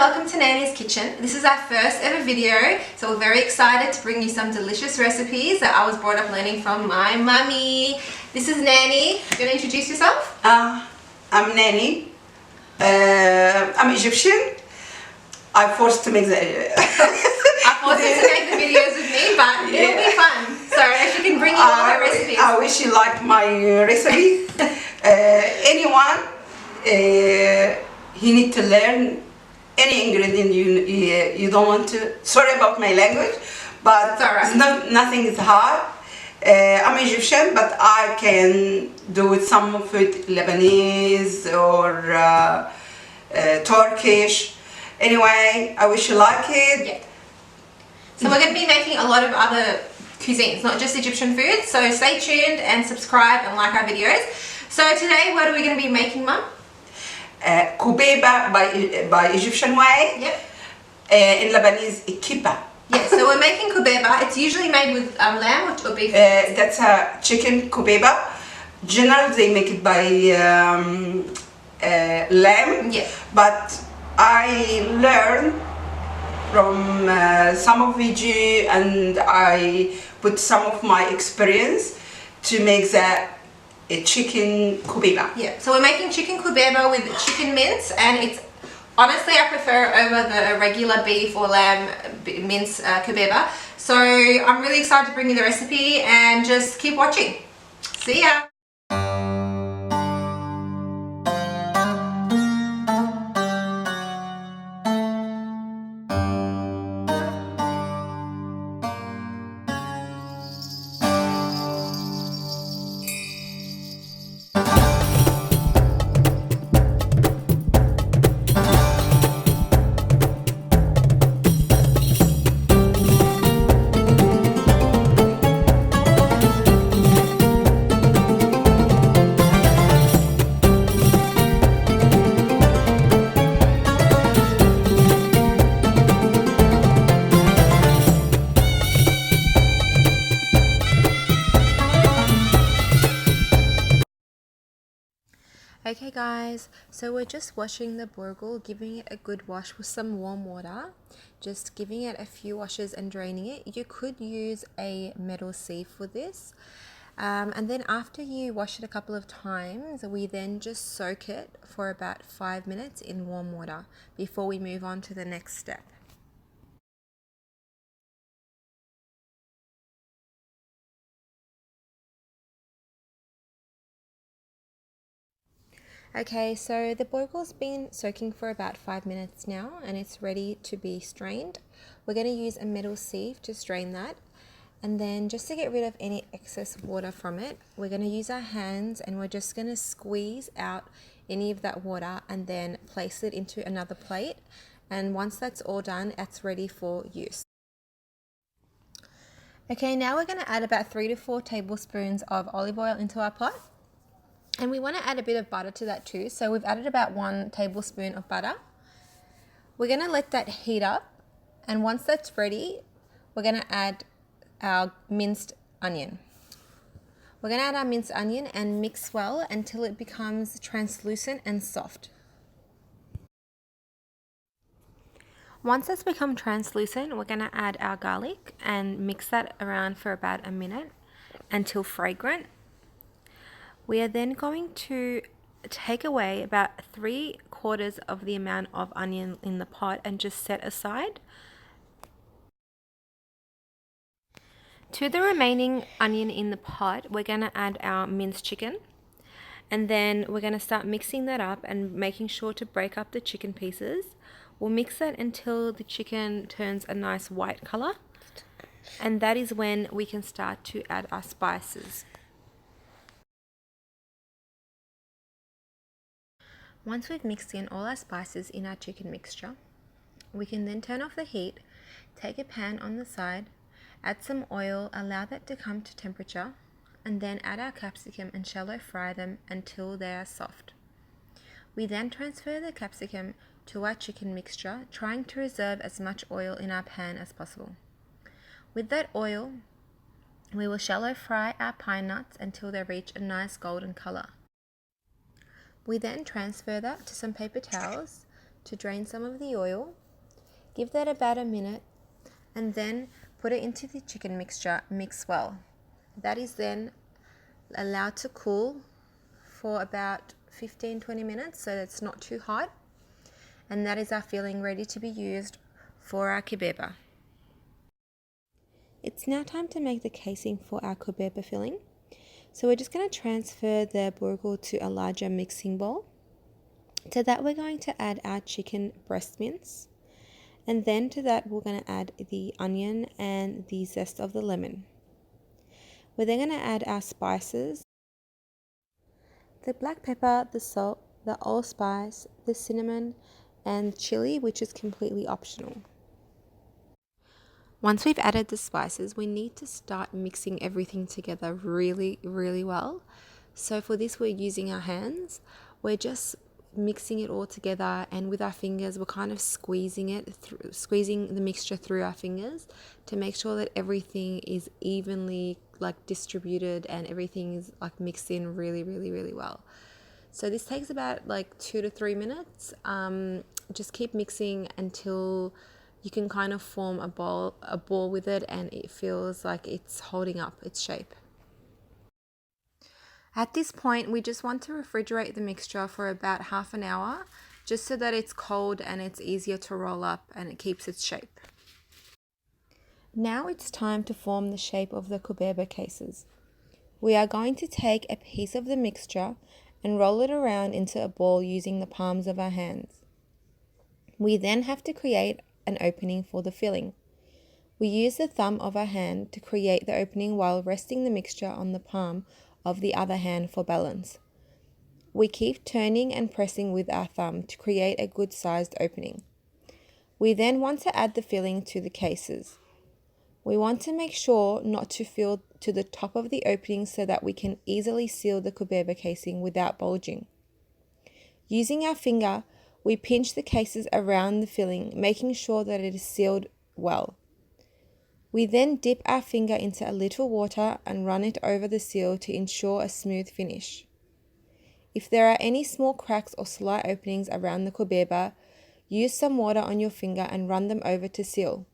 welcome to Nanny's Kitchen. This is our first ever video, so we're very excited to bring you some delicious recipes that I was brought up learning from my mummy. This is Nanny. You want to introduce yourself? I'm Nanny. I'm Egyptian. I'm forced to make the I forced her to make the videos with me, but it'll be fun. So she can bring you all her recipes. I wish you liked my recipe. Anyone, he need to learn any ingredient you don't want to. Sorry about my language, but it's all right. Nothing is hard. I'm Egyptian, but I can do some of it Lebanese or Turkish. Anyway, I wish you like it. Yeah. So we're going to be making a lot of other cuisines, not just Egyptian food. So stay tuned and subscribe and like our videos. So today, what are we going to be making, Mum? Kobeba by Egyptian way. Yep. In Lebanese, kibbeh. Yeah, so we're making kobeba. It's usually made with lamb or beef. That's a chicken kobeba. Generally, they make it by lamb. Yeah. But I learned from some of VG, and I put some of my experience to make the chicken kobeba. Yeah, so we're making chicken kobeba with chicken mince, and it's honestly I prefer over the regular beef or lamb mince kobeba. So I'm really excited to bring you the recipe, and just keep watching. See ya. Okay guys, so we're just washing the burghal, giving it a good wash with some warm water, just giving it a few washes and draining it. You could use a metal sieve for this, and then after you wash it a couple of times, we then just soak it for about 5 minutes in warm water before we move on to the next step. Okay, so the burghal's been soaking for about 5 minutes now, and it's ready to be strained. We're going to use a metal sieve to strain that, and then just to get rid of any excess water from it, we're going to use our hands, and we're just going to squeeze out any of that water and then place it into another plate. And once that's all done, it's ready for use. Okay, now we're going to add about 3 to 4 tablespoons of olive oil into our pot. And we want to add a bit of butter to that too. So we've added about 1 tablespoon of butter. We're going to let that heat up. And once that's ready, we're going to add our minced onion. We're going to add our minced onion and mix well until it becomes translucent and soft. Once it's become translucent, we're going to add our garlic and mix that around for about a minute until fragrant. We are then going to take away about 3/4 of the amount of onion in the pot and just set aside. To the remaining onion in the pot, we're going to add our minced chicken, and then we're going to start mixing that up and making sure to break up the chicken pieces. We'll mix that until the chicken turns a nice white color, and that is when we can start to add our spices. Once we've mixed in all our spices in our chicken mixture, we can then turn off the heat, take a pan on the side, add some oil, allow that to come to temperature, and then add our capsicum and shallow fry them until they are soft. We then transfer the capsicum to our chicken mixture, trying to reserve as much oil in our pan as possible. With that oil, we will shallow fry our pine nuts until they reach a nice golden color. We then transfer that to some paper towels to drain some of the oil. Give that about a minute and then put it into the chicken mixture, mix well. That is then allowed to cool for about 15-20 minutes so it's not too hot. And that is our filling ready to be used for our kobeba. It's now time to make the casing for our kobeba filling. So we're just going to transfer the burghal to a larger mixing bowl. To that we're going to add our chicken breast mince. And then to that we're going to add the onion and the zest of the lemon. We're then going to add our spices. The black pepper, the salt, the allspice, the cinnamon, and chili, which is completely optional. Once we've added the spices, we need to start mixing everything together really, really well. So for this, we're using our hands. We're just mixing it all together, and with our fingers, we're kind of squeezing the mixture through our fingers to make sure that everything is evenly distributed and everything is mixed in really, really, really well. So this takes about 2 to 3 minutes. Just keep mixing until you can kind of form a ball with it and it feels like it's holding up its shape. At this point, we just want to refrigerate the mixture for about half an hour, just so that it's cold and it's easier to roll up and it keeps its shape. Now it's time to form the shape of the kobeba cases. We are going to take a piece of the mixture and roll it around into a ball using the palms of our hands. We then have to create an opening for the filling. We use the thumb of our hand to create the opening while resting the mixture on the palm of the other hand for balance. We keep turning and pressing with our thumb to create a good sized opening. We then want to add the filling to the cases. We want to make sure not to fill to the top of the opening so that we can easily seal the kobeba casing without bulging. Using our finger, we pinch the cases around the filling, making sure that it is sealed well. We then dip our finger into a little water and run it over the seal to ensure a smooth finish. If there are any small cracks or slight openings around the kobeba, use some water on your finger and run them over to seal.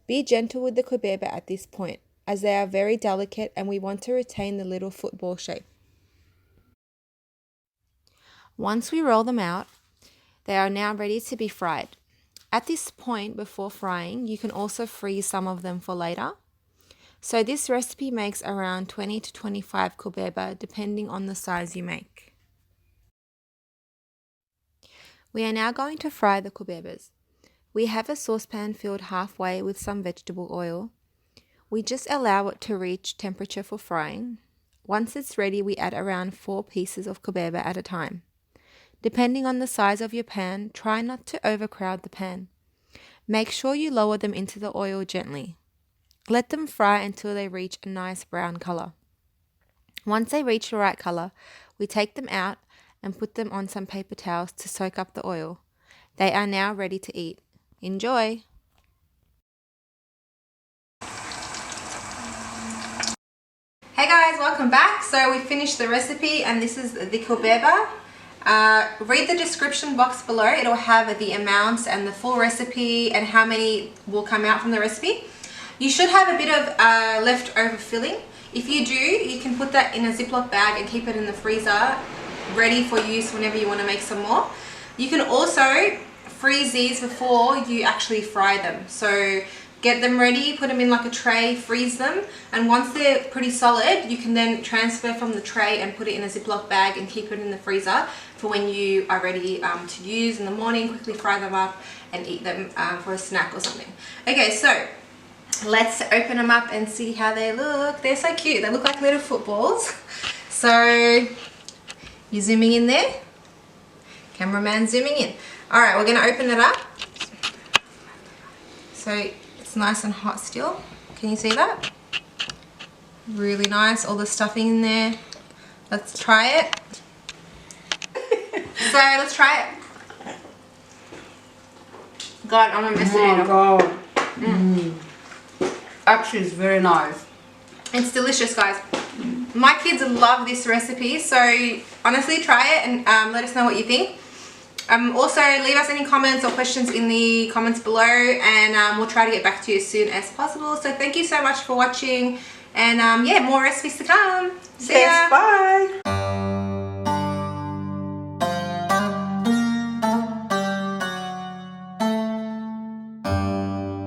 Be gentle with the kobeba at this point, as they are very delicate and we want to retain the little football shape. Once we roll them out, they are now ready to be fried. At this point, before frying, you can also freeze some of them for later. So this recipe makes around 20 to 25 kobeba, depending on the size you make. We are now going to fry the kobebas. We have a saucepan filled halfway with some vegetable oil. We just allow it to reach temperature for frying. Once it's ready, we add around 4 pieces of kobeba at a time. Depending on the size of your pan, try not to overcrowd the pan. Make sure you lower them into the oil gently. Let them fry until they reach a nice brown color. Once they reach the right color, we take them out and put them on some paper towels to soak up the oil. They are now ready to eat. Enjoy! Hey guys, welcome back. So we finished the recipe and this is the kobeba. Read the description box below. It'll have the amounts and the full recipe and how many will come out from the recipe. You should have a bit of leftover filling. If you do, you can put that in a Ziploc bag and keep it in the freezer ready for use whenever you want to make some more. You can also freeze these before you actually fry them. So get them ready, put them in a tray, freeze them, and once they're pretty solid, you can then transfer from the tray and put it in a Ziploc bag and keep it in the freezer for when you are ready to use in the morning. Quickly fry them up and eat them for a snack or something. Okay, so let's open them up and see how they look. They're so cute. They look like little footballs. So you're zooming in there. Cameraman zooming in. All right, we're gonna open it up. So it's nice and hot still. Can you see that? Really nice, all the stuffing in there. Let's try it. So let's try it. God, I'm gonna miss it. Oh God. Actually, it's very nice. It's delicious, guys. My kids love this recipe, so honestly try it and let us know what you think. Also, leave us any comments or questions in the comments below, and we'll try to get back to you as soon as possible. So thank you so much for watching, and yeah, more recipes to come. See ya. Bye.